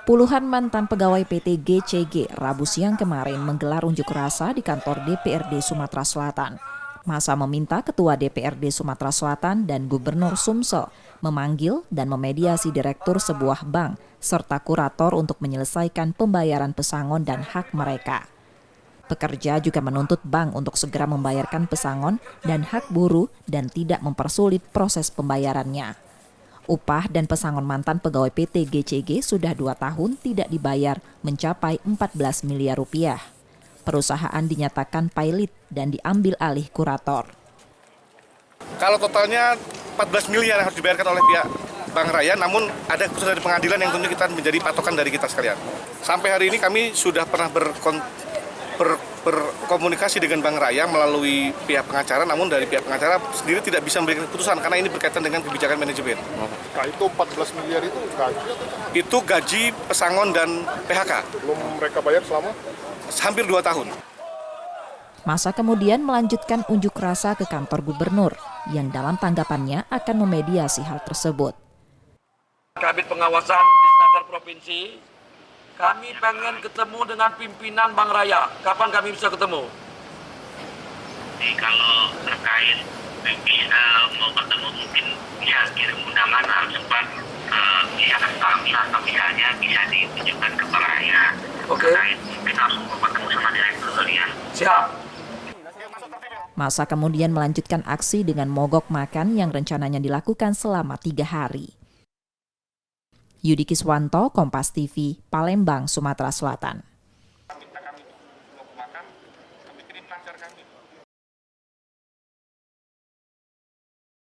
Puluhan mantan pegawai PT GCG Rabu siang kemarin menggelar unjuk rasa di kantor DPRD Sumatera Selatan. Massa meminta Ketua DPRD Sumatera Selatan dan Gubernur Sumsel memanggil dan memediasi direktur sebuah bank serta kurator untuk menyelesaikan pembayaran pesangon dan hak mereka. Pekerja juga menuntut bank untuk segera membayarkan pesangon dan hak buruh dan tidak mempersulit proses pembayarannya. Upah dan pesangon mantan pegawai PT GCG sudah 2 tahun tidak dibayar mencapai 14 miliar rupiah. Perusahaan dinyatakan pailit dan diambil alih kurator. Kalau totalnya 14 miliar yang harus dibayarkan oleh pihak Bank Raya, namun ada keputusan dari pengadilan yang tentu kita menjadi patokan dari kita sekalian. Sampai hari ini kami sudah pernah berkomunikasi dengan Bank Raya melalui pihak pengacara, namun dari pihak pengacara sendiri tidak bisa memberikan keputusan karena ini berkaitan dengan kebijakan manajemen. Nah, itu 14 miliar itu gaji? Itu gaji, pesangon, dan PHK. Belum mereka bayar selama? Hampir 2 tahun. Massa kemudian melanjutkan unjuk rasa ke kantor gubernur yang dalam tanggapannya akan memediasi hal tersebut. Kabit pengawasan di senatar provinsi, kami pengen ketemu dengan pimpinan Bank Raya. Kapan kami bisa ketemu? Kalau terkait mau ketemu mungkin bisa kirim undangan cepat pihak kami atau pihaknya bisa ditunjukkan ke Bank Raya. Oke. Mungkin langsung ketemu sama direktur kalian. Siap. Massa kemudian melanjutkan aksi dengan mogok makan yang rencananya dilakukan selama 3 hari. Yudi Kiswanto, Kompas TV, Palembang, Sumatera Selatan.